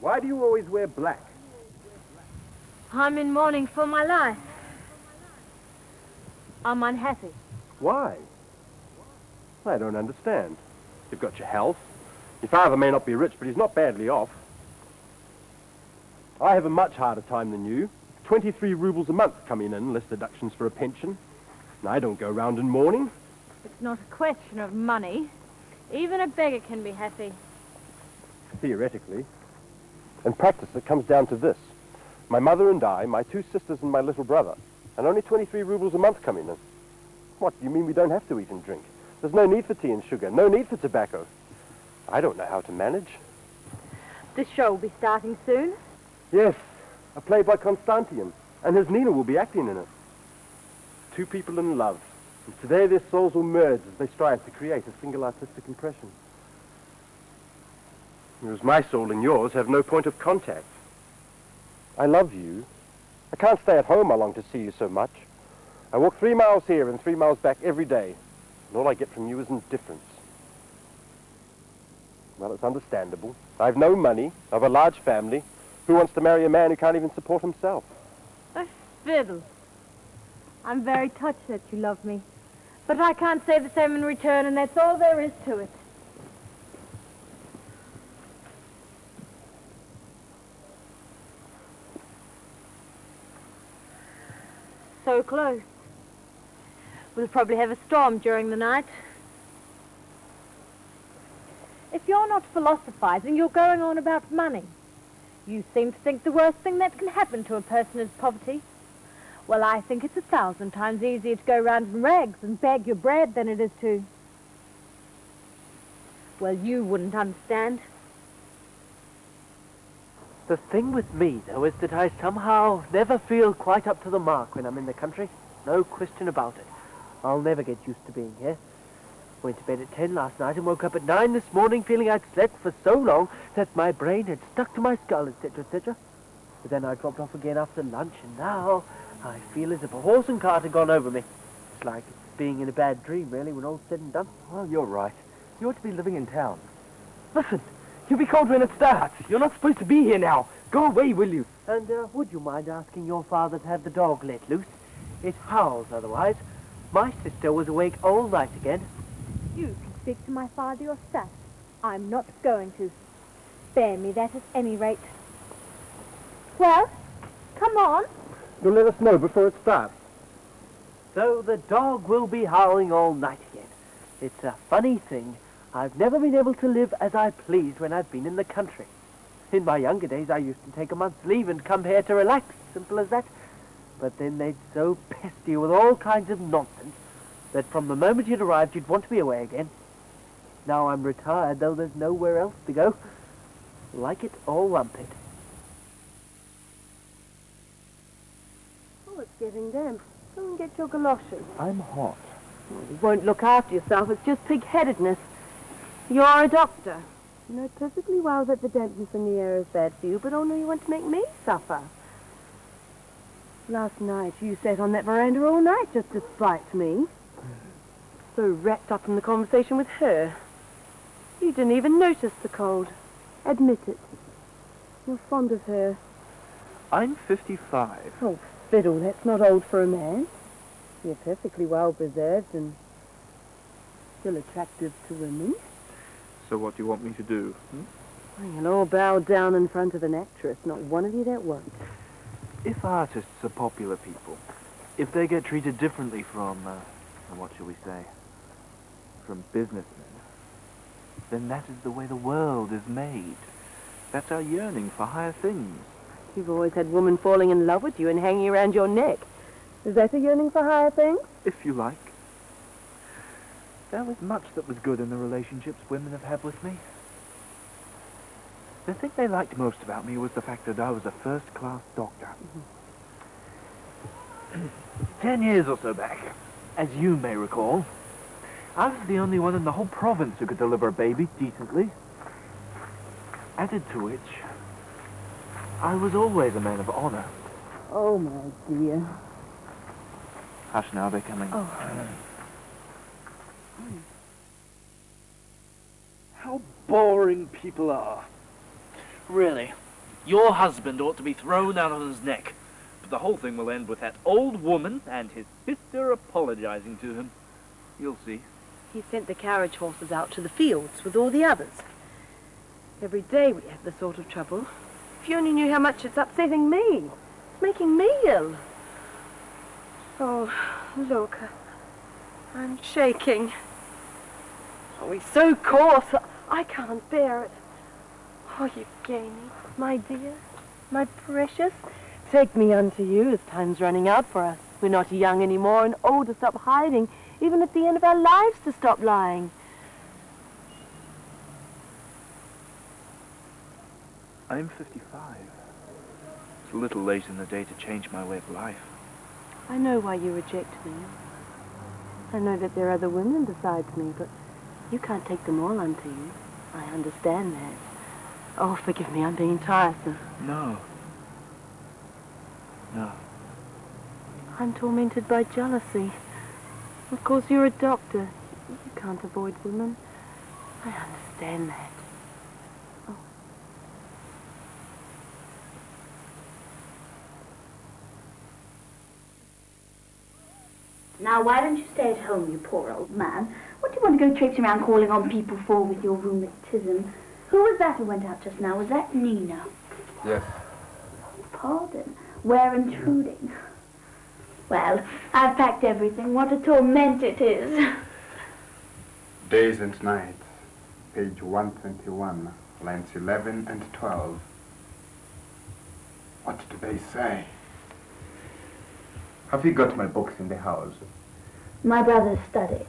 Why do you always wear black? I'm in mourning for my life. I'm unhappy. Why? I don't understand. You've got your health. Your father may not be rich, but he's not badly off. I have a much harder time than you. 23 rubles a month coming in, less deductions for a pension. And I don't go round in mourning. It's not a question of money. Even a beggar can be happy. Theoretically. In practice, it comes down to this. My mother and I, my 2 sisters and my little brother, and only 23 rubles a month coming in. What, do you mean we don't have to eat and drink? There's no need for tea and sugar, no need for tobacco. I don't know how to manage. This show will be starting soon. Yes, a play by Constantian, and his Nina will be acting in it. 2 people in love, and today their souls will merge as they strive to create a single artistic impression. Whereas my soul and yours have no point of contact. I love you. I can't stay at home. I long to see you so much. I walk 3 miles here and 3 miles back every day, and all I get from you is indifference. Well, it's understandable. I've no money. I've a large family. Who wants to marry a man who can't even support himself? A fiddle. I'm very touched that you love me. But I can't say the same in return, and that's all there is to it. So close. We'll probably have a storm during the night. If you're not philosophizing, you're going on about money. You seem to think the worst thing that can happen to a person is poverty. Well, I think it's 1,000 times easier to go round in rags and beg your bread than it is to... Well, you wouldn't understand. The thing with me, though, is that I somehow never feel quite up to the mark when I'm in the country. No question about it. I'll never get used to being here. Went to bed at 10 last night and woke up at 9 this morning feeling I'd slept for so long that my brain had stuck to my skull, etc., etc. But then I dropped off again after lunch, and now I feel as if a horse and cart had gone over me. It's like being in a bad dream, really, when all's said and done. Well, you're right. You ought to be living in town. Listen, you'll be called when it starts. You're not supposed to be here now. Go away, will you? And would you mind asking your father to have the dog let loose? It howls otherwise. My sister was awake all night again. You can speak to my father yourself. I'm not going to. Spare me that at any rate. Well, come on. You'll let us know before it starts. So the dog will be howling all night again. It's a funny thing. I've never been able to live as I pleased when I've been in the country. In my younger days, I used to take a month's leave and come here to relax. Simple as that. But then they'd so pest you with all kinds of nonsense that from the moment you'd arrived, you'd want to be away again. Now I'm retired, though there's nowhere else to go. Like it or lump it. Oh, it's getting damp. Go and get your galoshes. I'm hot. You won't look after yourself. It's just pig-headedness. You're a doctor. You know perfectly well that the dampness in the air is bad for you, but oh no, you want to make me suffer. Last night, you sat on that veranda all night just to spite me. So wrapped up in the conversation with her. You didn't even notice the cold. Admit it. You're fond of her. I'm 55. Oh, fiddle, that's not old for a man. You're perfectly well preserved and still attractive to women. So what do you want me to do? Well, you'll all bow down in front of an actress. Not one of you that won't. If artists are popular people, if they get treated differently from, what shall we say, from businessmen, then that is the way the world is made. That's our yearning for higher things. You've always had women falling in love with you and hanging around your neck. Is that a yearning for higher things? If you like. There was much that was good in the relationships women have had with me. The thing they liked most about me was the fact that I was a first-class doctor. 10 years or so back, as you may recall, I was the only one in the whole province who could deliver a baby decently. Added to which, I was always a man of honor. Oh, my dear. Hush now, they're coming. Oh. How boring people are. Really? Your husband ought to be thrown out on his neck. But the whole thing will end with that old woman and his sister apologizing to him. You'll see. He sent the carriage horses out to the fields with all the others. Every day we have this sort of trouble. If you only knew how much it's upsetting me. It's making me ill. Oh, look. I'm shaking. Oh, he's so coarse. I can't bear it. Oh, Evgeny, my dear, my precious. Take me unto you as time's running out for us. We're not young anymore and old to stop hiding, even at the end of our lives to stop lying. I'm 55. It's a little late in the day to change my way of life. I know why you reject me. I know that there are other women besides me, but you can't take them all unto you. I understand that. Oh, forgive me, I'm being tiresome. No. No. I'm tormented by jealousy. Of course, you're a doctor. You can't avoid women. I understand that. Oh. Now, why don't you stay at home, you poor old man? What do you want to go traipsing around calling on people for with your rheumatism? Who was that who went out just now? Was that Nina? Yes. Pardon. We're intruding. Well, I've packed everything. What a torment it is. Days and Nights, page 121, lines 11 and 12. What do they say? Have you got my books in the house? My brother's study.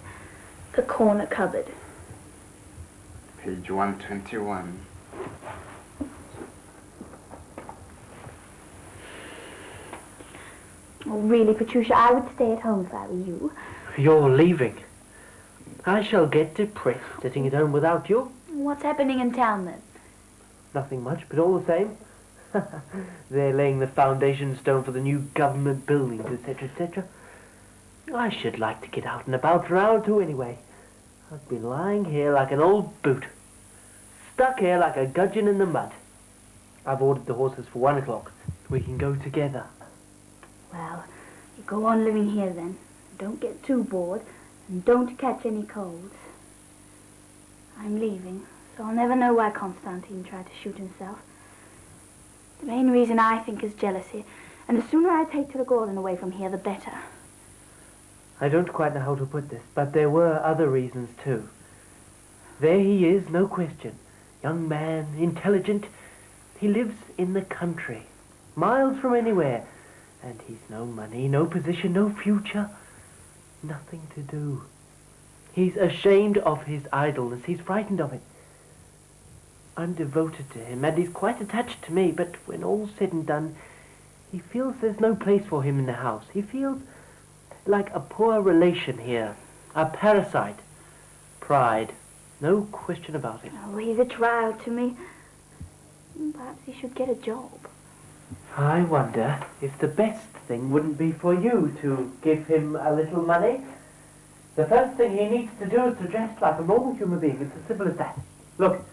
The corner cupboard. Page 121. Oh, really, Petrushia, I would stay at home if I were you. You're leaving. I shall get depressed sitting at home without you. What's happening in town, then? Nothing much, but all the same. They're laying the foundation stone for the new government buildings, etc., etc. I should like to get out and about for an hour or two anyway. I've been lying here like an old boot. Stuck here like a gudgeon in the mud. I've ordered the horses for 1 o'clock. We can go together. Well, you go on living here then. Don't get too bored, and don't catch any colds. I'm leaving, so I'll never know why Constantine tried to shoot himself. The main reason I think is jealousy, and the sooner I take Gordon away from here, the better. I don't quite know how to put this, but there were other reasons too. There he is, no question. Young man, intelligent. He lives in the country, miles from anywhere. And he's no money, no position, no future. Nothing to do. He's ashamed of his idleness. He's frightened of it. I'm devoted to him, and he's quite attached to me, but when all's said and done, he feels there's no place for him in the house. He feels like a poor relation here, a parasite. Pride, no question about it. Oh, he's a trial to me. Perhaps he should get a job. I wonder if the best thing wouldn't be for you to give him a little money. The first thing he needs to do is to dress like a normal human being. It's as simple as that. Look,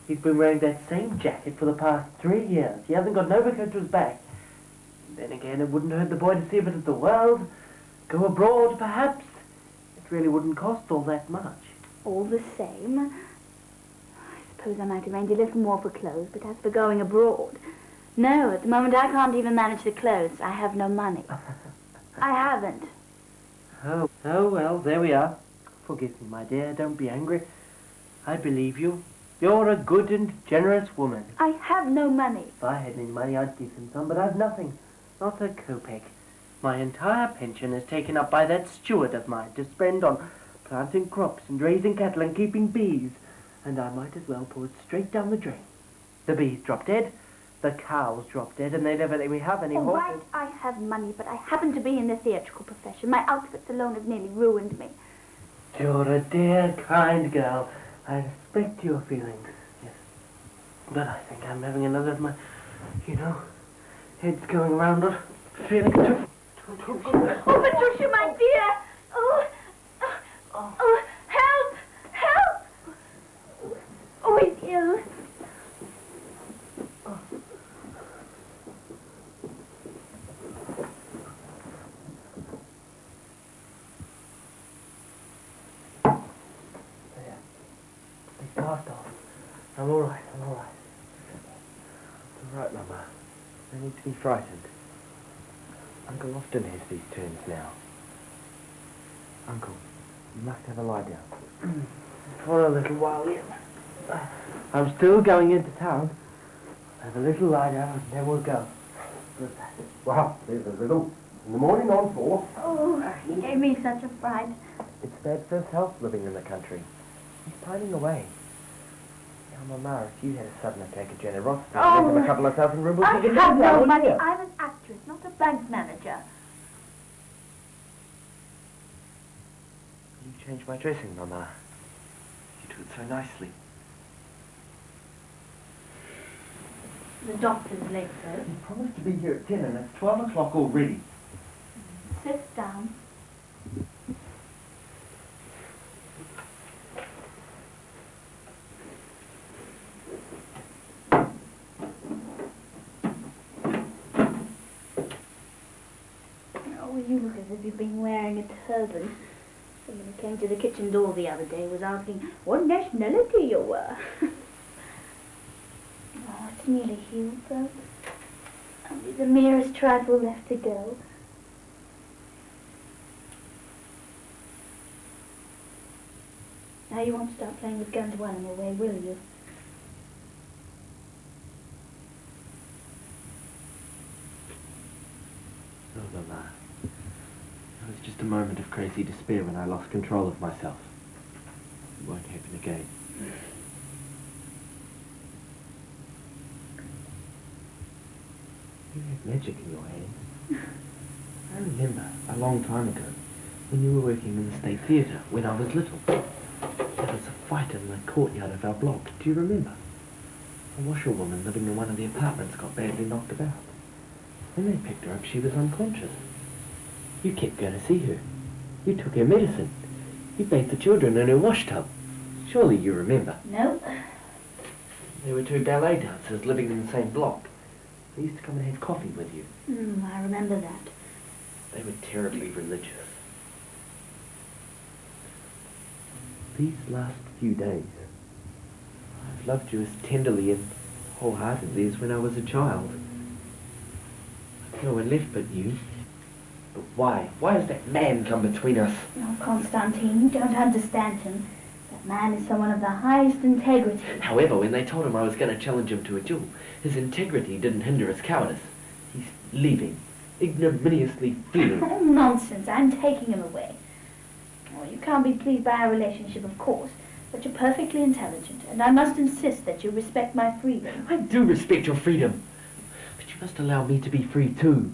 he's been wearing that same jacket for the past 3 years. He hasn't got an overcoat to his back. Then again, it wouldn't hurt the boy to see a bit of the world. Go abroad, perhaps. It really wouldn't cost all that much. All the same, I suppose I might arrange a little more for clothes, but as for going abroad... No, at the moment I can't even manage the clothes. I have no money. I haven't. Oh, well, there we are. Forgive me, my dear. Don't be angry. I believe you. You're a good and generous woman. I have no money. If I had any money, I'd give him some, but I've nothing. Not a kopeck. My entire pension is taken up by that steward of mine to spend on planting crops and raising cattle and keeping bees. And I might as well pour it straight down the drain. The bees drop dead. The cows drop dead, and they never let me have any All horses. right, I have money, but I happen to be in the theatrical profession. My outfits alone have nearly ruined me. You're a dear, kind girl. I respect your feelings, yes. But I think I'm having another of my, head's going around, not feeling too good. Oh, Petrushia, my dear! Oh, help! Help! Oh, he's ill. laughed off. I'm all right, I'm all right. It's all right, Mama. No need to be frightened. Uncle often has these turns now. Uncle, you must have a lie down. For a little while yet. I'm still going into town. Have a little lie down and then we'll go. Well, there's a little. In the morning on 4. Oh, he gave me such a fright. It's bad for his health living in the country. He's pining away. Now, Mama, if you had a sudden attack of generosity, I'd give him a couple of thousand rubles. I have no money. I'm an actress, not a bank manager. You changed my dressing, Mama. You do it so nicely. The doctor's late, sir. You promised to be here at 10 and it's 12 o'clock already. Sit down. Oh, you look as if you've been wearing a turban. Someone who came to the kitchen door the other day was asking what nationality you were. Oh, it's nearly healed, though. Only the merest trifle left to go. Now you won't start playing with guns while I'm away, will you? No, Mama. It was just a moment of crazy despair when I lost control of myself. It won't happen again. You have magic in your hands. I remember a long time ago when you were working in the State Theatre when I was little. There was a fight in the courtyard of our block. Do you remember? A washerwoman living in one of the apartments got badly knocked about. When they picked her up, she was unconscious. You kept going to see her. You took her medicine. You bathed the children in her wash tub. Surely you remember. No. There were 2 ballet dancers living in the same block. They used to come and have coffee with you. I remember that. They were terribly religious. These last few days, I've loved you as tenderly and wholeheartedly as when I was a child. No one left but you. But why? Why has that man come between us? No, Constantine, you don't understand him. That man is someone of the highest integrity. However, when they told him I was going to challenge him to a duel, his integrity didn't hinder his cowardice. He's leaving, ignominiously fleeing. Oh, nonsense. I'm taking him away. Oh, you can't be pleased by our relationship, of course, but you're perfectly intelligent, and I must insist that you respect my freedom. I do respect your freedom, but you must allow me to be free too.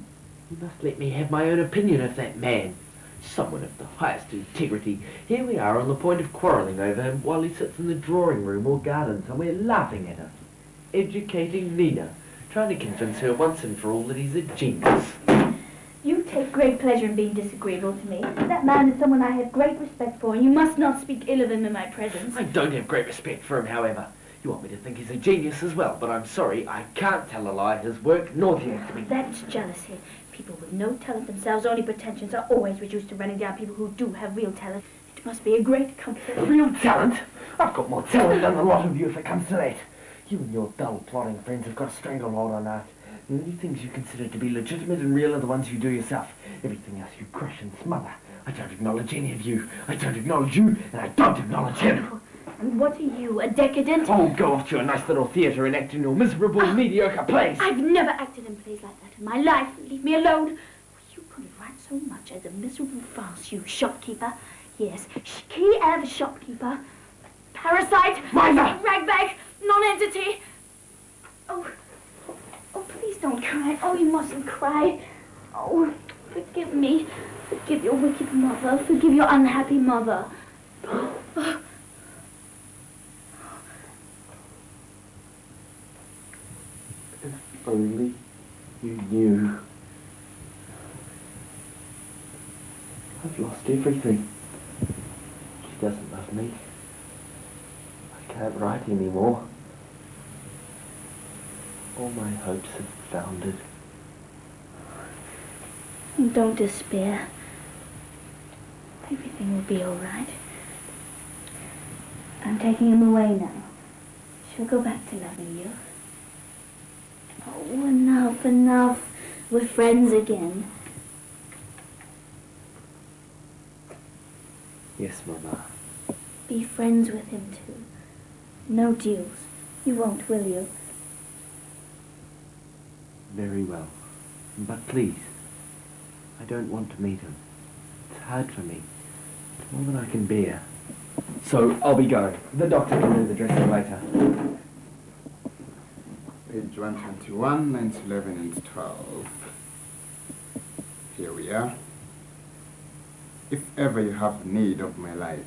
You must let me have my own opinion of that man. Someone of the highest integrity. Here we are on the point of quarrelling over him while he sits in the drawing room or garden somewhere laughing at us. Educating Nina, trying to convince her once and for all that he's a genius. You take great pleasure in being disagreeable to me. That man is someone I have great respect for, and you must not speak ill of him in my presence. I don't have great respect for him, however. You want me to think he's a genius as well, but I'm sorry, I can't tell a lie. His work nauseates me. That's jealousy. People with no talent themselves, only pretensions, are always reduced to running down people who do have real talent. It must be a great comfort. Real talent? I've got more talent than the lot of you if it comes to that. You and your dull, plodding friends have got a stranglehold on art. The only things you consider to be legitimate and real are the ones you do yourself. Everything else you crush and smother. I don't acknowledge any of you. I don't acknowledge you, and I don't acknowledge him. And what are you, a decadent? Oh, go off to your nice little theatre and act in your miserable, mediocre plays. I've never acted in plays like that in my life. Leave me alone. You couldn't write so much as a miserable farce, you shopkeeper. Yes, Kiev shopkeeper. Parasite. Miser! Ragbag. Non-entity. Oh, please don't cry. Oh, you mustn't cry. Oh, forgive me. Forgive your wicked mother. Forgive your unhappy mother. If only you knew. I've lost everything. She doesn't love me. I can't write anymore. All my hopes have foundered. Don't despair. Everything will be all right. I'm taking him away now. She'll go back to loving you. Oh, enough, enough. We're friends again. Yes, Mama. Be friends with him, too. No deals. You won't, will you? Very well. But please, I don't want to meet him. It's hard for me. It's more than I can bear. So, I'll be going. The doctor can do the dressing later. Page 121, lines 11 and 12. Here we are. If ever you have need of my life,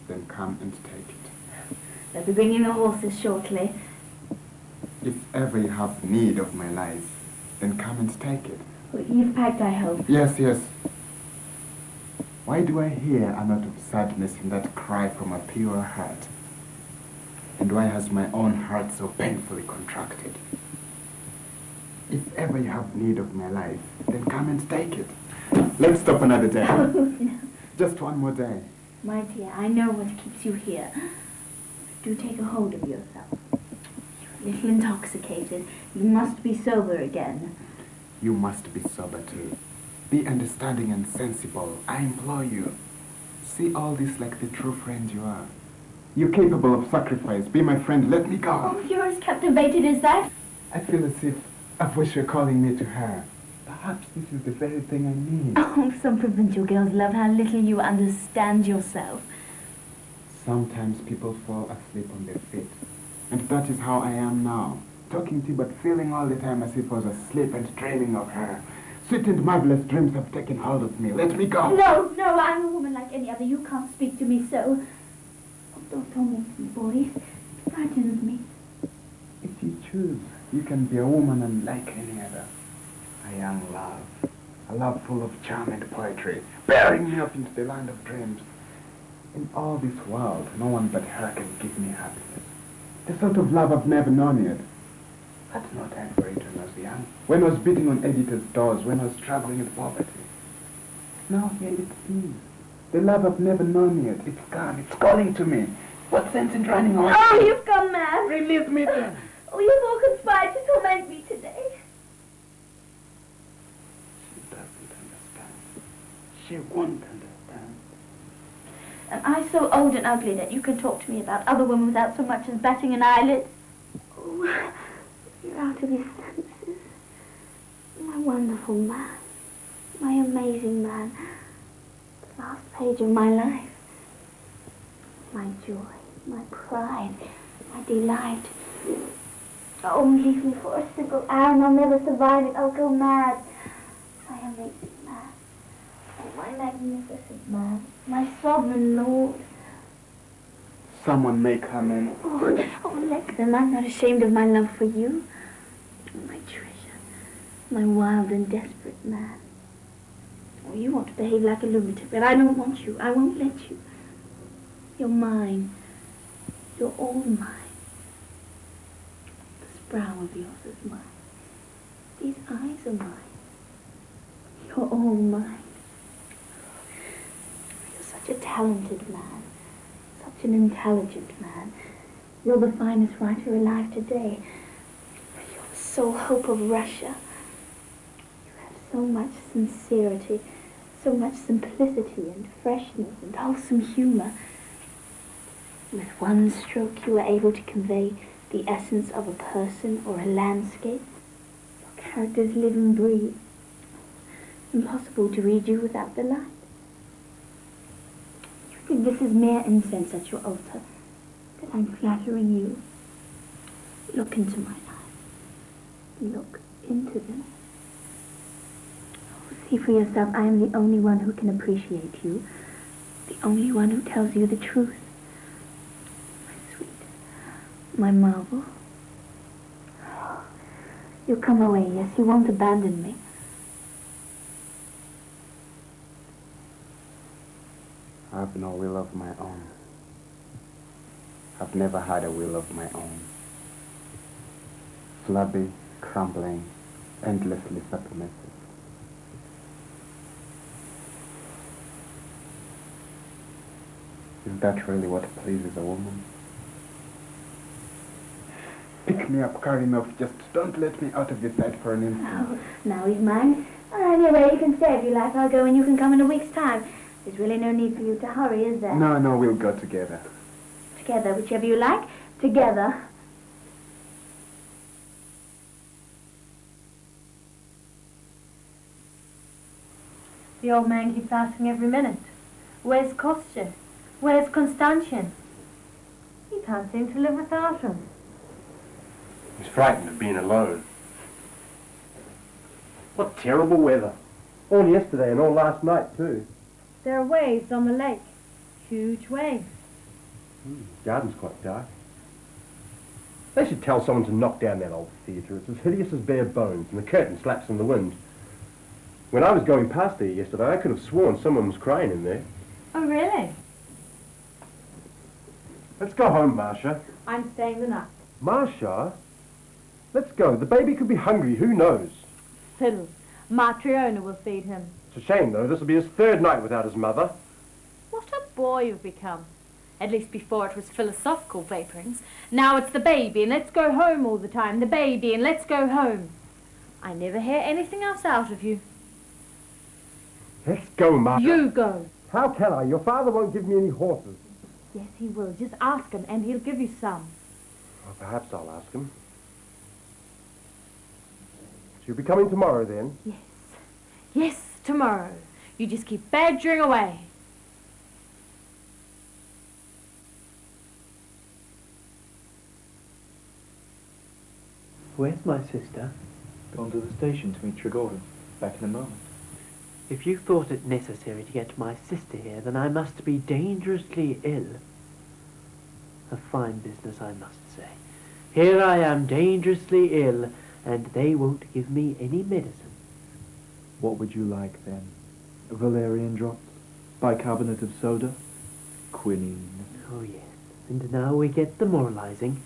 then come and take it. They'll be bringing the horses shortly. If ever you have need of my life, then come and take it. Well, you've packed, I hope. Yes, yes. Why do I hear a note of sadness in that cry from a pure heart? And why has my own heart so painfully contracted? If ever you have need of my life, then come and take it. Let's stop another day. No. Just one more day. My dear, I know what keeps you here. Do take a hold of yourself. You're a little intoxicated. You must be sober again. You must be sober too. Be understanding and sensible, I implore you. See all this like the true friend you are. You're capable of sacrifice. Be my friend, let me go. Oh, you're as captivated as that? I feel as if a voice were calling me to her. Perhaps this is the very thing I need. Oh, some provincial girls love how little you understand yourself. Sometimes people fall asleep on their feet. And that is how I am now. Talking to you but feeling all the time as if I was asleep and dreaming of her. Sweet and marvelous dreams have taken hold of me. Let me go. No, no, I'm a woman like any other. You can't speak to me so. Oh, don't torment me, boys. It frightens me. If you choose, you can be a woman unlike any other. A young love. A love full of charm and poetry, bearing me up into the land of dreams. In all this world, no one but her can give me happiness. The sort of love I've never known yet. That's no time for it when I was young. When I was beating on editors' doors, when I was struggling with poverty. Now here it is. The love I've never known yet. It's gone. It's calling to me. What sense in running away? Oh, you've gone mad. Release me then. Oh, you've all conspired to torment me today. She doesn't understand. She won't understand. Am I so old and ugly that you can talk to me about other women without so much as batting an eyelid? Oh, you're out of your senses. My wonderful man. My amazing man. The last page of my life. My joy, my pride, my delight. Oh, leave me for a single hour and I'll never survive it. I'll go mad. My amazing man. Oh, my magnificent man. My sovereign lord. Someone may come in. Oh, let them. I'm not ashamed of my love for you. My treasure. My wild and desperate man. Oh, you want to behave like a lunatic, but I don't want you. I won't let you. You're mine. You're all mine. This brow of yours is mine. These eyes are mine. You're all mine. You're such a talented man. Such an intelligent man. You're the finest writer alive today. You're the sole hope of Russia. You have so much sincerity, so much simplicity and freshness and wholesome humor. With one stroke you are able to convey the essence of a person or a landscape. Your characters live and breathe. Impossible to read you without the light. You think this is mere incense at your altar, that I'm flattering you. Look into my eyes. Look into them. Oh, see for yourself, I am the only one who can appreciate you. The only one who tells you the truth. My marvel. You'll come away, yes, you won't abandon me. I have no will of my own. I've never had a will of my own. Flabby, crumbling, endlessly submissive. Is that really what pleases a woman? Pick me up, carry me off. Just don't let me out of your sight for an instant. Oh, now he's mine. Anyway, you can stay if you like. I'll go and you can come in a week's time. There's really no need for you to hurry, is there? No, we'll go together. Together, whichever you like. Together. The old man keeps asking every minute, where's Kostya? Where's Konstantin? He can't seem to live without him. He's frightened of being alone. What terrible weather. All yesterday and all last night, too. There are waves on the lake. Huge waves. The garden's quite dark. They should tell someone to knock down that old theatre. It's as hideous as bare bones, and the curtain slaps in the wind. When I was going past there yesterday, I could have sworn someone was crying in there. Oh, really? Let's go home, Marcia. I'm staying the night. Marcia? Let's go. The baby could be hungry. Who knows? Fiddle. Matriona will feed him. It's a shame, though. This will be his third night without his mother. What a boy you've become. At least before it was philosophical vapourings. Now it's the baby and let's go home all the time. The baby and let's go home. I never hear anything else out of you. Let's go, Marcia. You go. How can I? Your father won't give me any horses. Yes, he will. Just ask him and he'll give you some. Well, perhaps I'll ask him. She'll be coming tomorrow, then? Yes. Yes, tomorrow. You just keep badgering away. Where's my sister? Gone to the station to meet Trigorin. Back in a moment. If you thought it necessary to get my sister here, then I must be dangerously ill. A fine business, I must say. Here I am dangerously ill, and they won't give me any medicine. What would you like, then? Valerian drops? Bicarbonate of soda? Quinine? Oh, yes. And now we get the moralizing.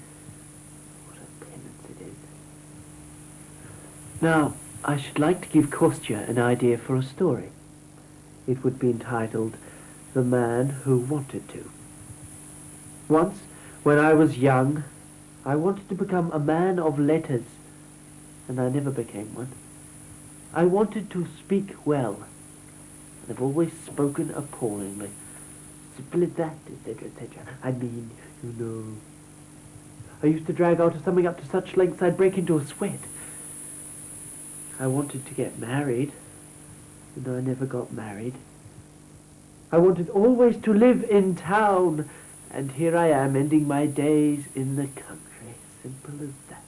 What a penance it is. Now, I should like to give Kostya an idea for a story. It would be entitled, The Man Who Wanted to. Once, when I was young, I wanted to become a man of letters, and I never became one. I wanted to speak well, and I've always spoken appallingly. Simple as that, etc., etc. I mean, you know. I used to drag out something up to such lengths I'd break into a sweat. I wanted to get married, and I never got married. I wanted always to live in town, and here I am ending my days in the country. Simple as that.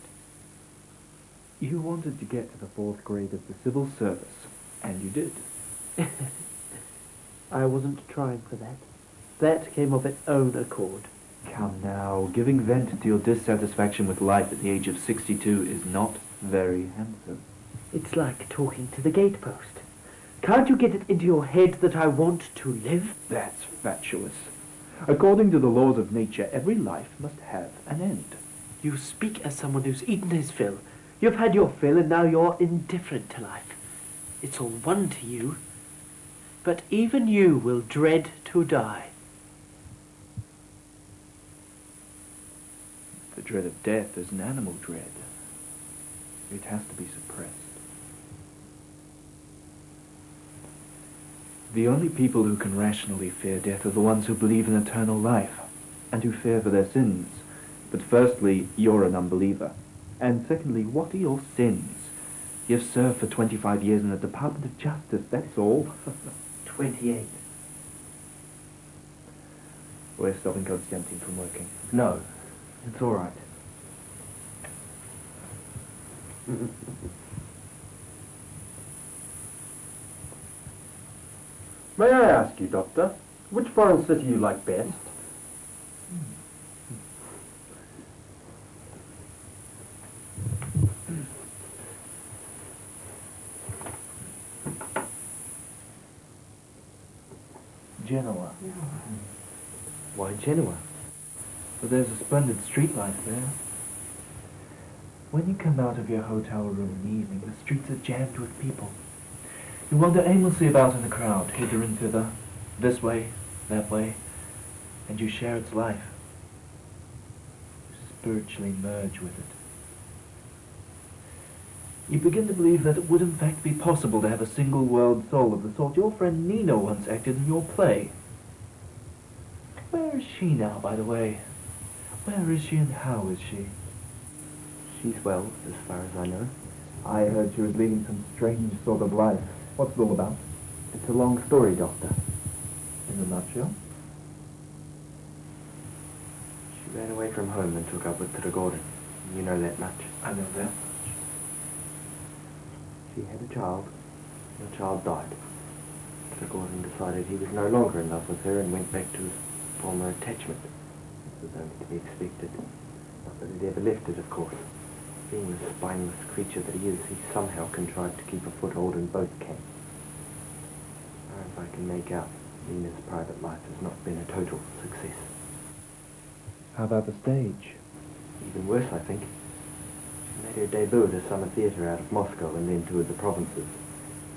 You wanted to get to the 4th grade of the civil service, and you did. I wasn't trying for that. That came of its own accord. Come now, giving vent to your dissatisfaction with life at the age of 62 is not very handsome. It's like talking to the gatepost. Can't you get it into your head that I want to live? That's fatuous. According to the laws of nature, every life must have an end. You speak as someone who's eaten his fill. You've had your fill and now you're indifferent to life. It's all one to you. But even you will dread to die. The dread of death is an animal dread. It has to be suppressed. The only people who can rationally fear death are the ones who believe in eternal life, and who fear for their sins. But firstly, you're an unbeliever. And secondly, what are your sins? You've served for 25 years in the Department of Justice, that's all. 28. We're stopping Konstantin from working. No, it's all right. May I ask you, Doctor, which foreign city you like best? Genoa. Why Genoa? But there's a splendid street life there. When you come out of your hotel room in the evening, the streets are jammed with people. You wander aimlessly about in the crowd, hither and thither, this way, that way, and you share its life. You spiritually merge with it. You begin to believe that it would in fact be possible to have a single world soul of the sort your friend Nina once acted in your play. Where is she now, by the way? Where is she and how is she? She's well, as far as I know. I heard she was leading some strange sort of life. What's it all about? It's a long story, Doctor. In a nutshell? She ran away from home and took up with Peter Gordon. You know that much. I know that. She had a child. The child died. Peter Gordon decided he was no longer in love with her and went back to his former attachment. This was only to be expected. Not that it ever left it, of course. Being the spineless creature that he is, he somehow contrived to keep a foothold in both camps. As far as I can make out, Nina's private life has not been a total success. How about the stage? Even worse, I think. She made her debut at a summer theatre out of Moscow and then toured the provinces.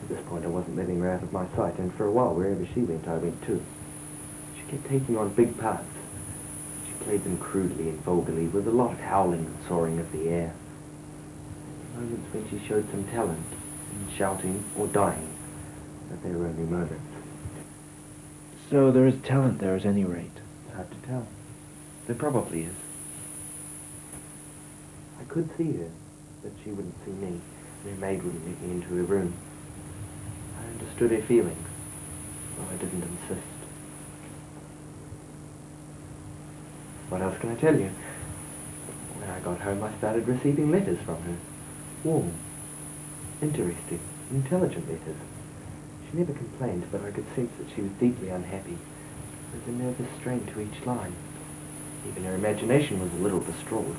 At this point I wasn't letting her out of my sight, and for a while, wherever she went, I went too. She kept taking on big parts. She played them crudely and vulgarly, with a lot of howling and soaring of the air. Moments when she showed some talent, in shouting or dying, but they were only moments. So there is talent there at any rate. It's hard to tell. There probably is. I could see her, but she wouldn't see me. Her maid wouldn't let me into her room. I understood her feelings, though I didn't insist. What else can I tell you? When I got home, I started receiving letters from her. Warm, interesting, intelligent letters. She never complained, but I could sense that she was deeply unhappy. There was a nervous strain to each line. Even her imagination was a little distraught.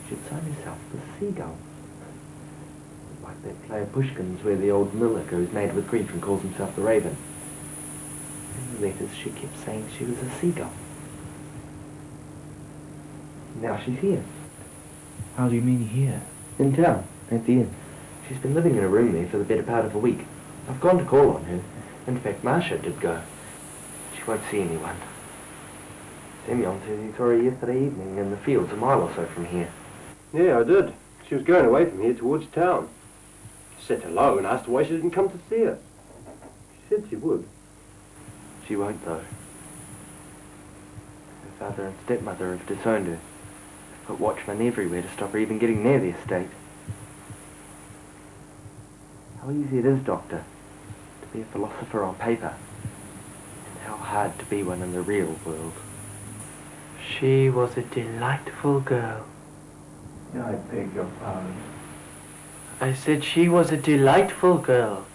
She'd sign herself the Seagull. Like that play of Pushkin's where the old miller goes mad with grief and calls himself the Raven. In the letters she kept saying she was a seagull. Now she's here. How do you mean here? In town, at the inn. She's been living in a room there for the better part of a week. I've gone to call on her. In fact, Marcia did go. She won't see anyone. Semyon says he saw her yesterday evening in the fields a mile or so from here. Yeah, I did. She was going away from here towards town. She said hello and asked why she didn't come to see her. She said she would. She won't, though. Her father and stepmother have disowned her. They've put watchmen everywhere to stop her even getting near the estate. How easy it is, Doctor, to be a philosopher on paper, and how hard to be one in the real world. She was a delightful girl. I beg your pardon. I said she was a delightful girl.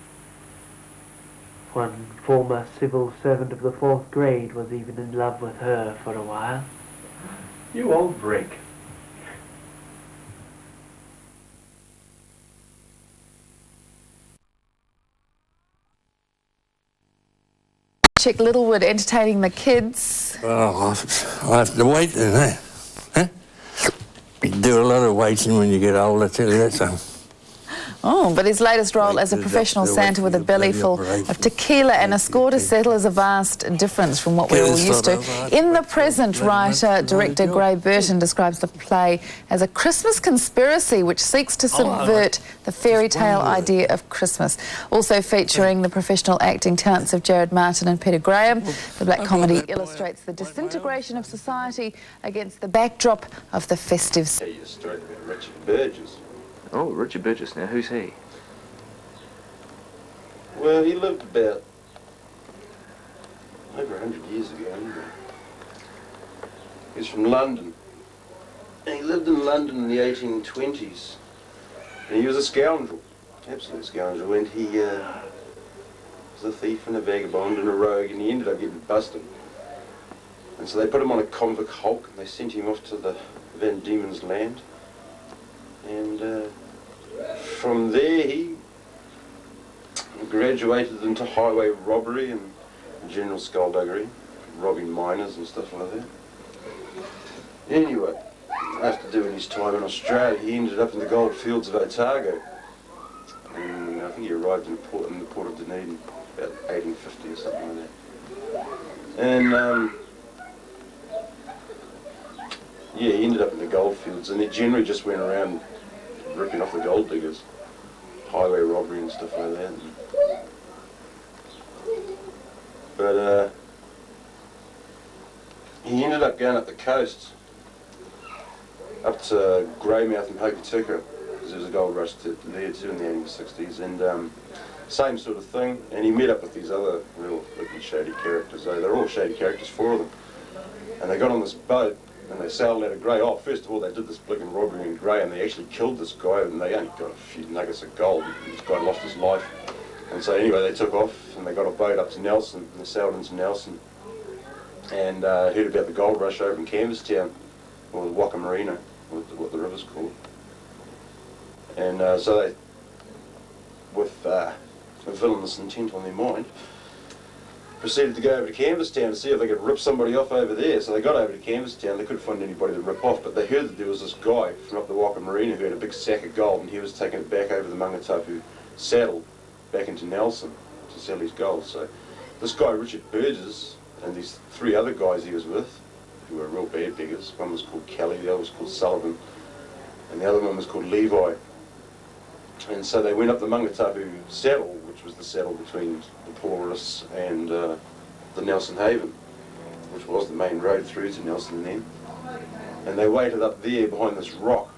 One former civil servant of the 4th grade was even in love with her for a while. You old brick. Chick Littlewood entertaining the kids. Well, I'll have to wait then, eh? Huh? You do a lot of waiting when you get older, I tell you that, son. Oh, but his latest role as a professional Santa with a belly full of tequila and a score to settle is a vast difference from what we're all used to. In the present, writer-director Gray Burton describes the play as a Christmas conspiracy which seeks to subvert the fairy tale idea of Christmas. Also featuring the professional acting talents of Jared Martin and Peter Graham, the black comedy illustrates the disintegration of society against the backdrop of the festive season. Tell you a story about Richard Burgess. Oh, Richard Burgess now, who's he? Well, he lived about over 100 years ago. He's from London. And he lived in London in the 1820s. And he was a scoundrel, absolute scoundrel. And he was a thief and a vagabond and a rogue, and he ended up getting busted. And so they put him on a convict hulk and they sent him off to the Van Diemen's Land. And from there he graduated into highway robbery and general skullduggery, robbing miners and stuff like that. Anyway, after doing his time in Australia, he ended up in the gold fields of Otago. And I think he arrived in the port of Dunedin about 1850 or something like that. And yeah, he ended up in the gold fields, and he generally just went around ripping off the gold diggers, highway robbery and stuff like that. But he ended up going up the coast, up to Greymouth and Hokitika, because there was a gold rush there too in the 1860s, and same sort of thing. And he met up with these other real looking shady characters. They're all shady characters, 4 of them. And they got on this boat and they sailed out of Grey. Oh, first of all, they did this blinking robbery in Grey, and they actually killed this guy, and they only got a few nuggets of gold. This guy lost his life. And so anyway, they took off and they got a boat up to Nelson, and they sailed into Nelson, and heard about the gold rush over in Canvastown, or the Waka Marina, what the river's called. And so they, with a villainous intent on their mind, proceeded to go over to Canvastown to see if they could rip somebody off over there. So they got over to Canvastown. They couldn't find anybody to rip off, but they heard that there was this guy from up the Waka Marina who had a big sack of gold, and he was taking it back over the Mangatapu saddle back into Nelson to sell his gold. So this guy, Richard Burgess, and these 3 other guys he was with, who were real bad beggars. One was called Kelly, the other was called Sullivan, and the other one was called Levi. And so they went up the Mangatapu saddle, which was the saddle between the Porus and the Nelson Haven, which was the main road through to Nelson then. And they waited up there behind this rock.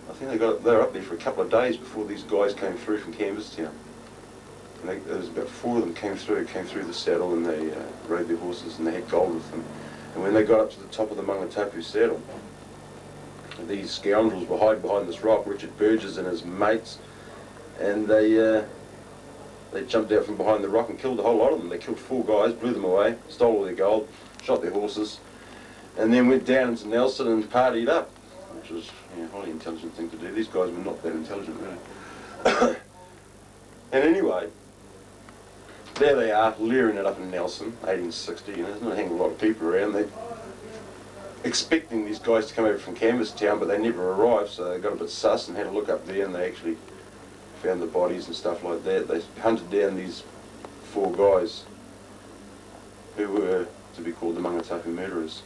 I think they were up there for a couple of days before these guys came through from Canvastown. And there was about 4 of them came through the saddle, and they rode their horses, and they had gold with them. And when they got up to the top of the Mangatapu saddle, these scoundrels were hiding behind this rock, Richard Burgess and his mates, and they jumped out from behind the rock and killed a whole lot of them. They killed 4 guys, blew them away, stole all their gold, shot their horses, and then went down into Nelson and partied up, which was a highly intelligent thing to do. These guys were not that intelligent, really. And anyway, there they are, leering it up in Nelson, 1860, and there's not a hang of a lot of people around. They expecting these guys to come over from Canvastown, but they never arrived, so they got a bit sus and had a look up there, and they actually found the bodies and stuff like that. They hunted down these 4 guys who were to be called the Mangatapu murderers.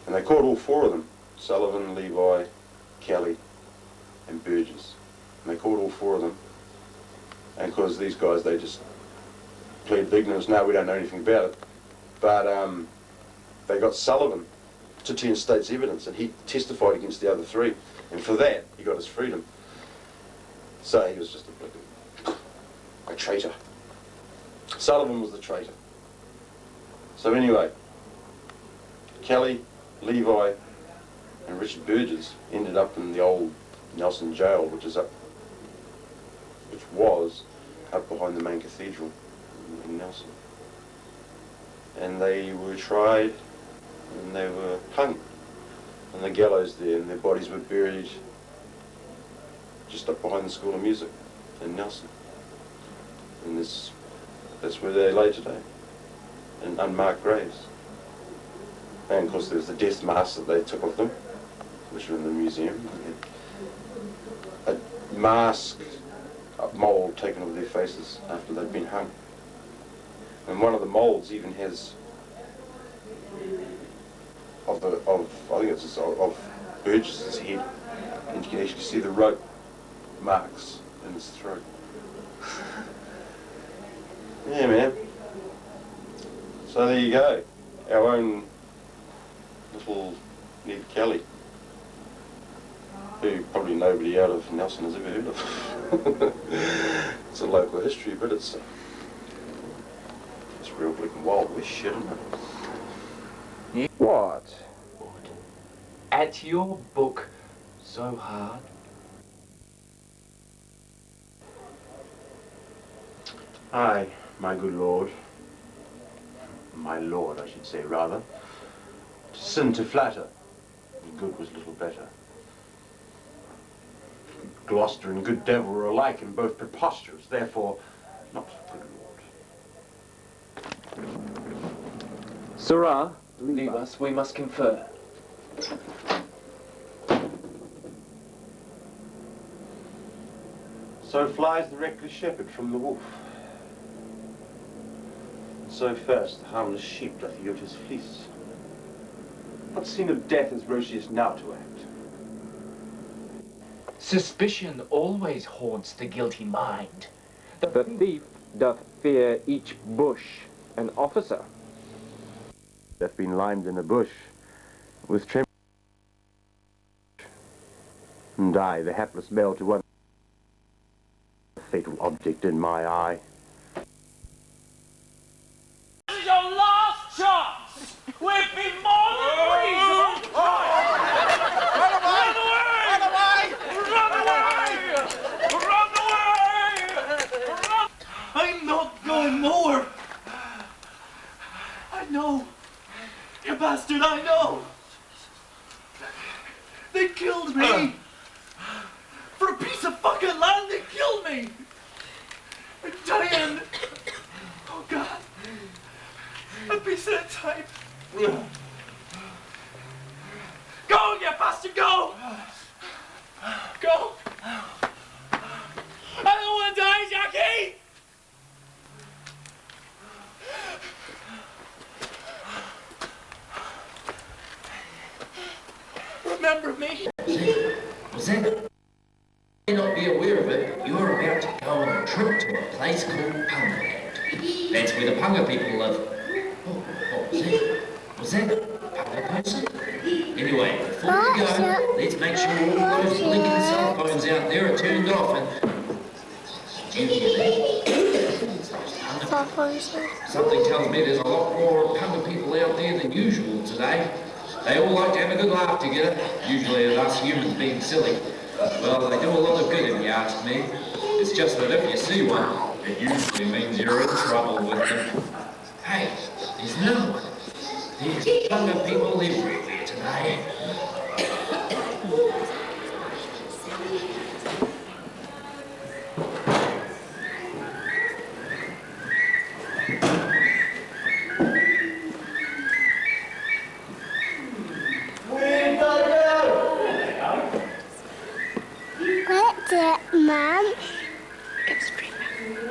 And they caught all 4 of them, Sullivan, Levi, Kelly and Burgess. And they caught all 4 of them, and because these guys, they just pleaded ignorance. No, we don't know anything about it. But they got Sullivan to turn state's evidence, and he testified against the other 3, and for that he got his freedom. So he was just a traitor. Sullivan was the traitor. So anyway, Kelly, Levi and Richard Burgess ended up in the old Nelson jail, which was up behind the main cathedral in Nelson. And they were tried and they were hung on the gallows there, and their bodies were buried just up behind the School of Music in Nelson. And that's where they lay today, in unmarked graves. And of course there's the death masks that they took of them, which are in the museum. A mask, a mould taken of their faces after they'd been hung. And one of the moulds even has of Burgess's head, and you can actually see the rope marks in his throat. Yeah, man. So there you go, our own little Ned Kelly, who probably nobody out of Nelson has ever heard of. It's a local history, but it's real bleak and wild west shit, isn't it? Yeah. What? At your book so hard? Aye, my good lord. My lord, I should say, rather. To sin to flatter, and good was little better. Gloucester and good devil were alike and both preposterous, therefore not good lord. Sirrah, leave us, we must confer. So flies the reckless shepherd from the wolf. So first the harmless sheep doth yield his fleece. What scene of death is Roscius now to act? Suspicion always haunts the guilty mind. The thief doth fear each bush an officer. That's been limed in a bush with trem. And I, the hapless bell to one fatal object in my eye. This is your last chance! We've been more than reasonable! Run away! Run away! Run away! Run away! Run! I'm not going nowhere! I know! You bastard, I know! They killed me! For a piece of fucking land, they killed me! And Diane! Oh God! A piece at a time! Go, you bastard, go! Go! I don't want to die, Jackie! Remember me? Zach, you may not be aware of it, you're about to go on a trip to a place called Pungaland. That's where the Punga people live. Was that Punga person? Anyway, before we go, let's make sure all those blinking cell phones out there are turned off and... Did you hear that? Something tells me there's a lot more Punga people out there than usual today. They all like to have a good laugh together, usually with us humans being silly. Well, they do a lot of good if you ask me. It's just that if you see one, it usually means you're in trouble with them. Hey, there's no one. There's Punga people everywhere today. What's it, Mum? Go straight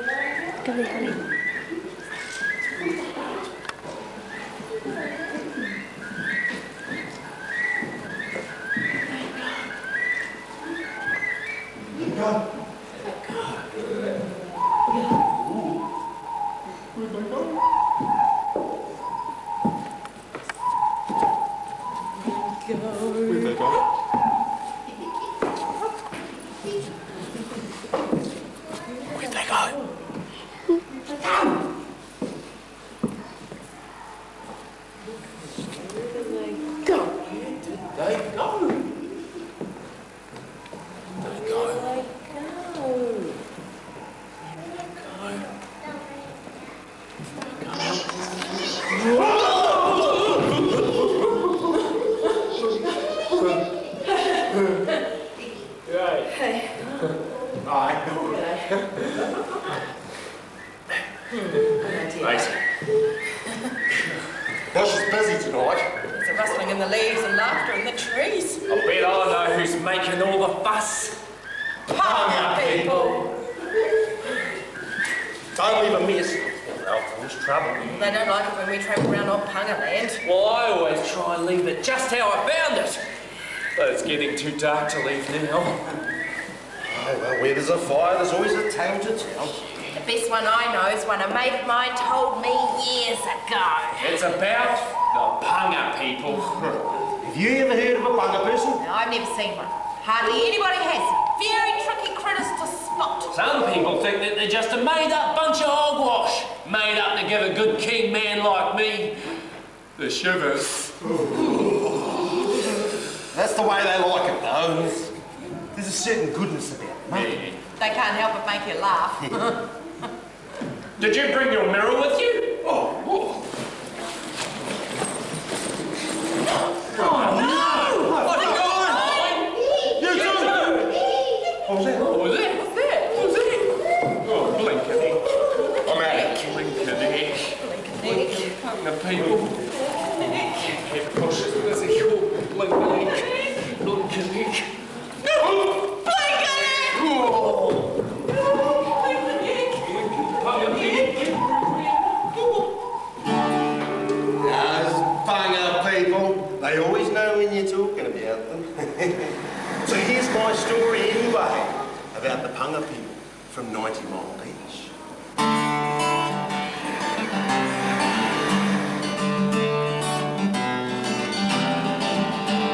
back. Go there, honey. Where'd they go? Well, she's busy tonight. There's a rustling in the leaves and laughter in the trees. I bet I know who's making all the fuss. Punga people! Don't leave a mess. Well, there's trouble. They don't like it when we travel around on Punga land. Well, I always try and leave it just how I found it. But it's getting too dark to leave now. Oh, well, where there's a fire, there's always a tale to tell. The best one I know is one a mate of mine told me years ago. It's about the Punga people. Have you ever heard of a Punga person? No, I've never seen one. Hardly anybody has. Very tricky critters to spot. Some people think that they're just a made-up bunch of hogwash, made up to give a good king man like me the shivers. That's the way they like it, though. There's a certain goodness about it, mate. They can't help but make you laugh. Did you bring your mirror with you? Oh no! What are you doing? You too! What was that? What was it? What's that? What's it? Oh, blinkety. I'm out. Blinkety. The people. Head pushes with a short blinkety. Blinkety. No! Blinkety! Oh! Those Punga people, they always know when you're talking about them. So here's my story in Punga people from 90 Mile Beach.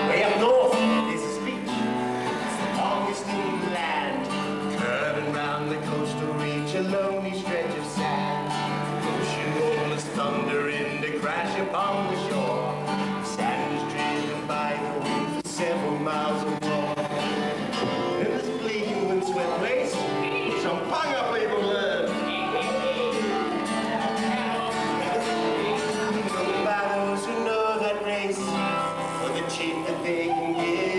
Way up north, there's this beach. It's the longest in the land. Curving round the coastal reach, a lonely stretch of sand. Ocean roll as thunder in to crash upon the shore. Sand is driven by the wind for several miles or more. In this bleak and windswept place, some Punga people live. Known by those who know that race for the cheap that they can give.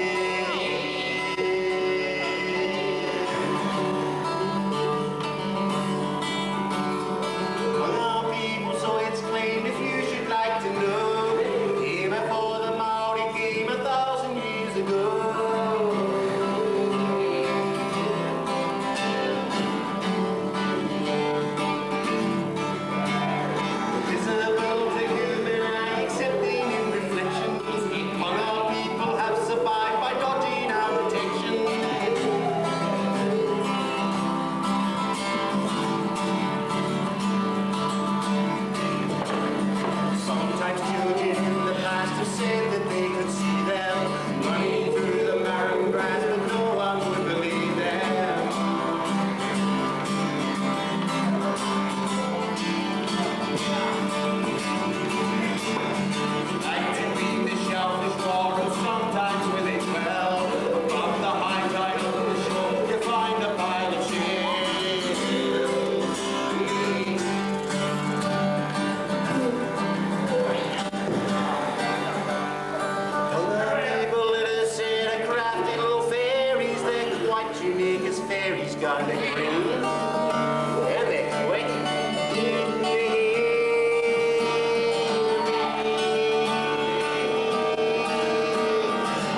Punga people, so it's claimed, if you should like to know, came before the Maori came 1,000 years ago. Visible to human eye, accepting in reflection, Punga people have survived by dodging our protection. Sometimes children in the past have said that they could see them running through the marrow grass, but no one would believe them. Like to read the shellfish roar, and sometimes when they dwell from the high tide of the shore, you find a pile of shells. Other people that have said are crafty little fairies, they're quite unique as fairies got a grin. And they're quick.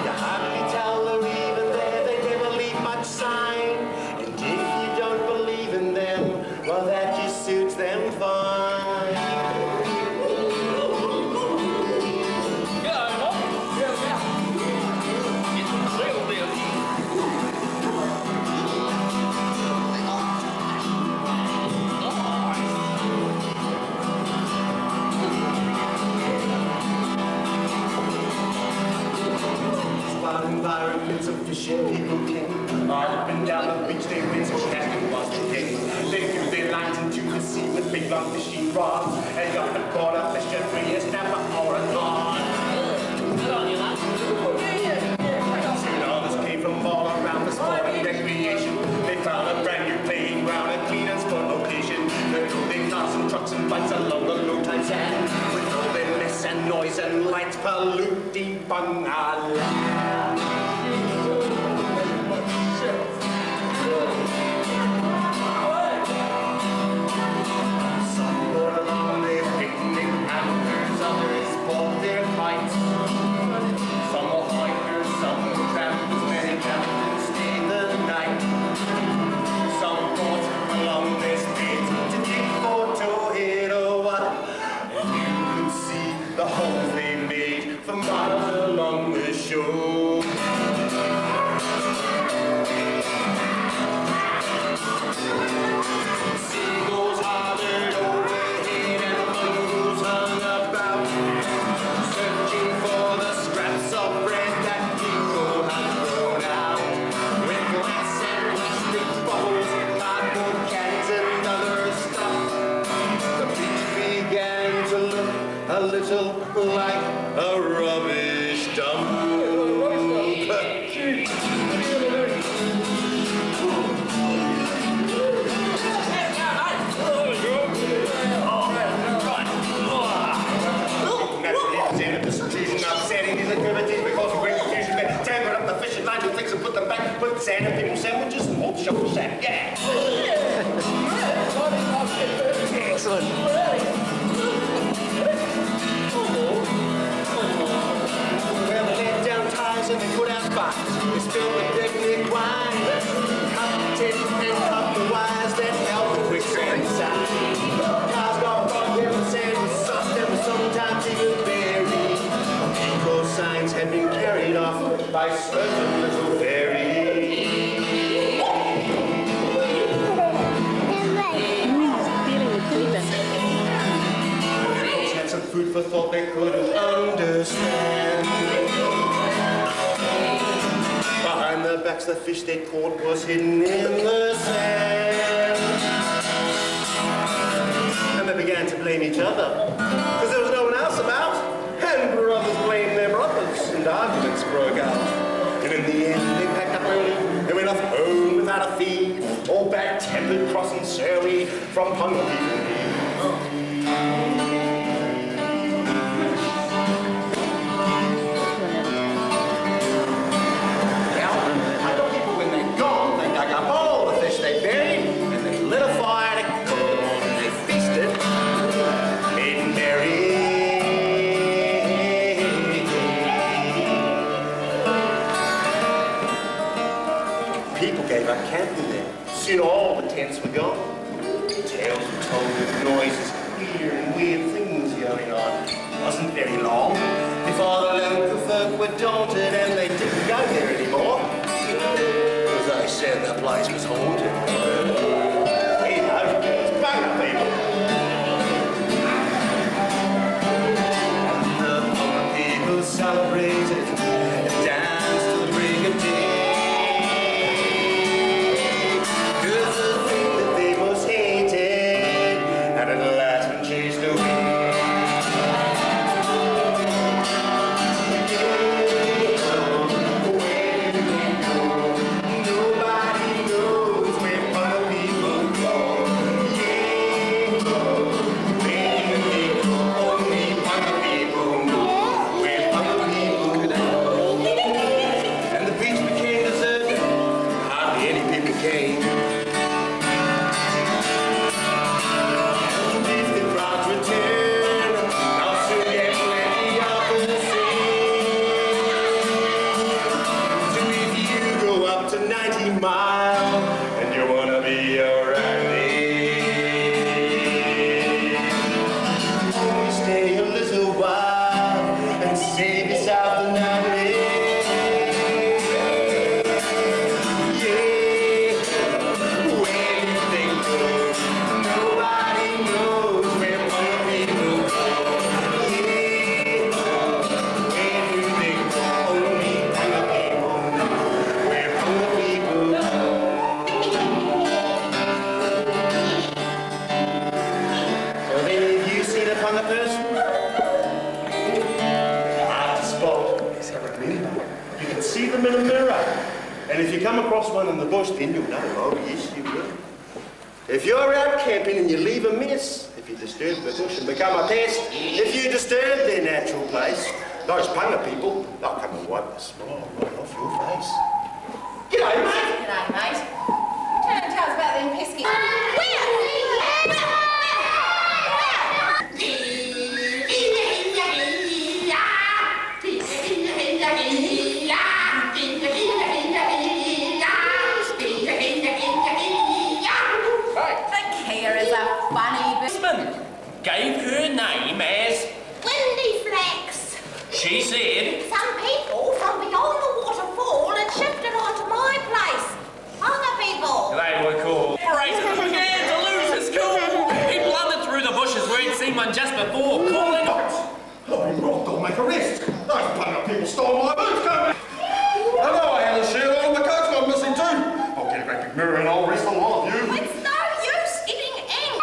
You hardly tell they're even there, they never leave much sign. And if you don't believe in them, well, that just suits them fine. Wild environments of fishing people came. All up and down the beach, they went so casting was the game. They threw their lines into the sea with big long fishing rods, and up and caught a fish and free as snapper or a thorn. Soon others came from all around the sport and recreation. They found a brand new playing ground, a clean and sport location. They drove their cars and trucks and bikes along the low tide sand, with all their mess and noise and lights polluting Punga land. Some brought along their picnic hampers, others bought their kites. Some were hikers, some were trampers, many captains stayed the night. Some brought along their spades to dig for towhead or what, and you could see the holes they made for miles along the shore. Seagulls hovered overhead and mongoose hung about, searching for the scraps of bread that people had thrown out. With glass and plastic bottles, cardboard cans and other stuff, the beach began to look a little like a rubbish dump. Upsetting these activities because of great confusion. They tangled up the fishing lines and things and put them back, put sand in people's sandwiches and old shovel sack. Yeah! Excellent. Well, they let down ties and they put out fires. They spilled the picnic wine, cut tips and cut the wires that held the quicksand side. Cars got bugged and the sand was soft and was sometimes even buried. Eco signs had been carried off by certain little fairies. for thought they couldn't understand. Behind their backs, the fish they caught was hidden in the sand. And they began to blame each other, because there was no one else about. And brothers blamed their brothers, and arguments broke out. And in the end, they packed up early. They went off home without a fee, all bad-tempered, cross and surly, from hunger people. Soon all the tents were gone. Tales were told with noises, queer and weird things going on. It wasn't very long before the local folk were daunted and they didn't go there anymore. Because they said the place was haunted. We know, it's bunga people. And the bunga people celebrated and danced till the break of day. Then you'll know, oh yes you will. If you're out camping and you leave a mess, if you disturb the bush and become a pest, if you disturb their natural place, those punga people, they'll come and wipe the smile right off your face. G'day, mate. G'day, mate. Turn and tell us about them pesky. Gave her name as Windy Flax. She said some people from beyond the waterfall had shifted onto my place. Other people. They were cool. Operator began to lose his cool. He blundered through the bushes where he'd seen one just before, calling. Oh, I'll make a rest. Those punga people stole my boots, don't they? I know I had a shirt on, the coat's gone missing too. I'll get a great big mirror and I'll rest on all of you. It's no use getting angry.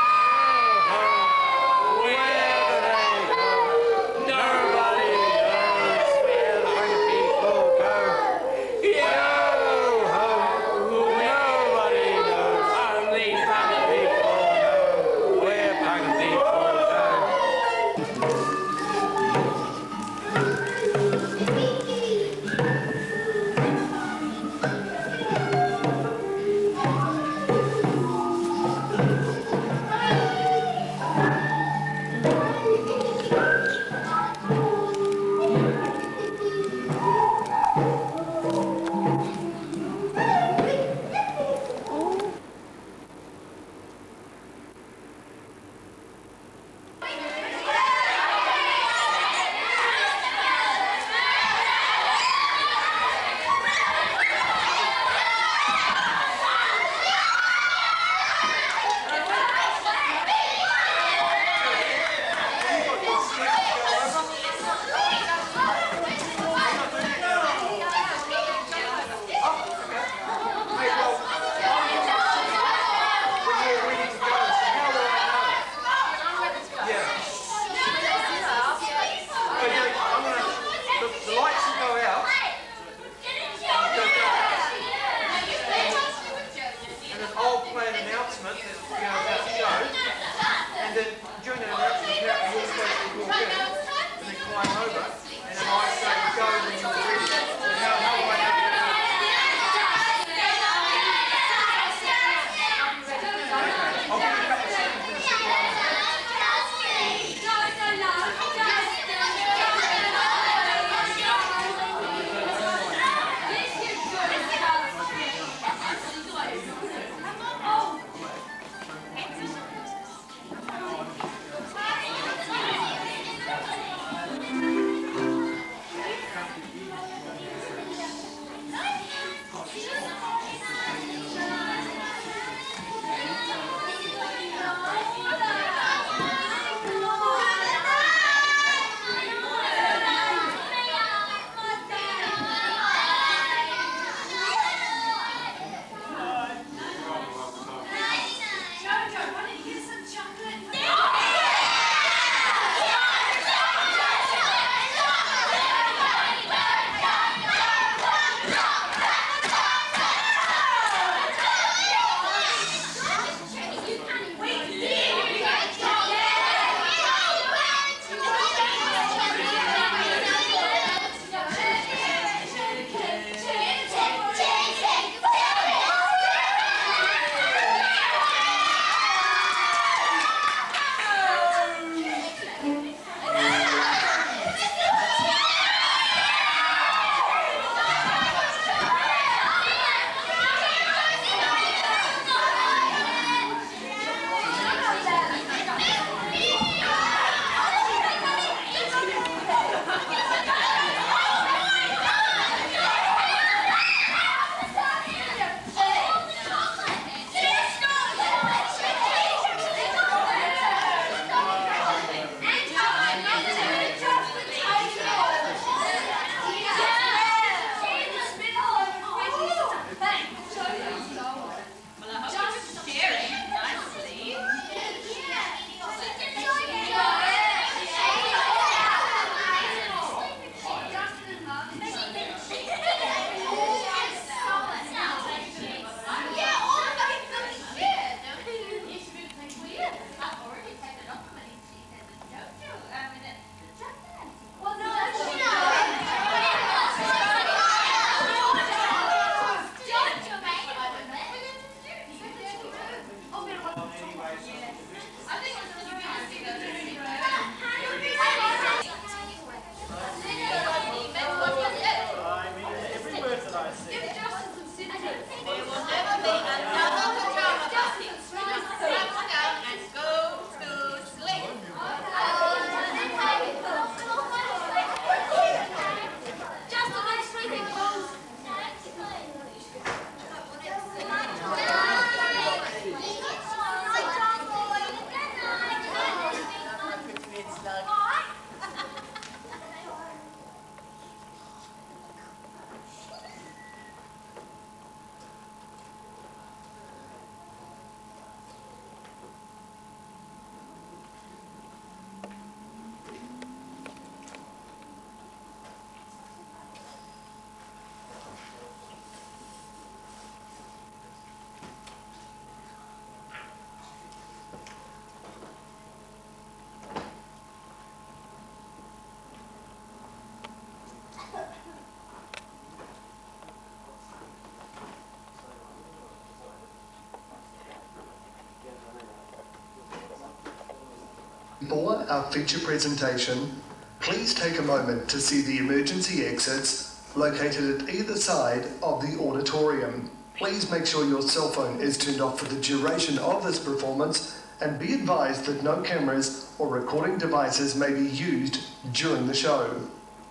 For our feature presentation, please take a moment to see the emergency exits located at either side of the auditorium. Please make sure your cell phone is turned off for the duration of this performance, and be advised that no cameras or recording devices may be used during the show.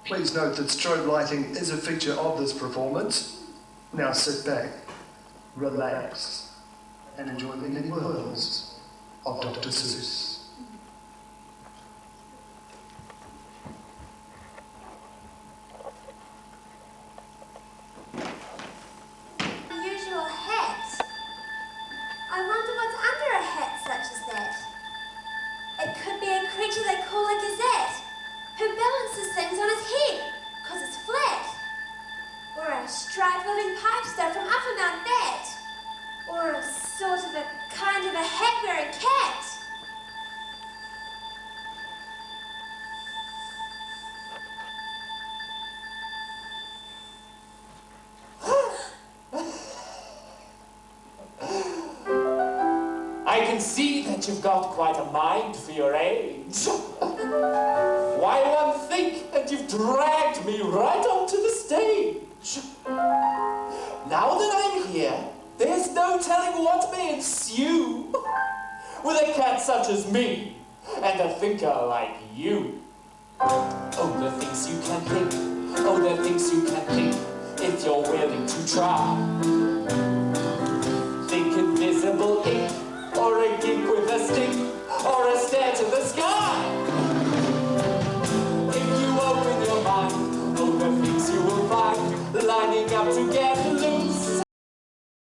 Please note that strobe lighting is a feature of this performance. Now sit back, relax, and enjoy the many worlds of Dr. Seuss. Unusual hat. I wonder what's under a hat such as that. It could be a creature they call a gazette, who balances things on his head, 'cause it's flat. Or a striped living pipester from up about that. Or a sort of a kind of a hat-wearing cat. I can see that you've got quite a mind for your age. Why, one think, and you've dragged me right onto the stage. Now that I'm here, there's no telling what may ensue with a cat such as me and a thinker like you. Oh, the things you can think, oh, the things you can think, if you're willing to try.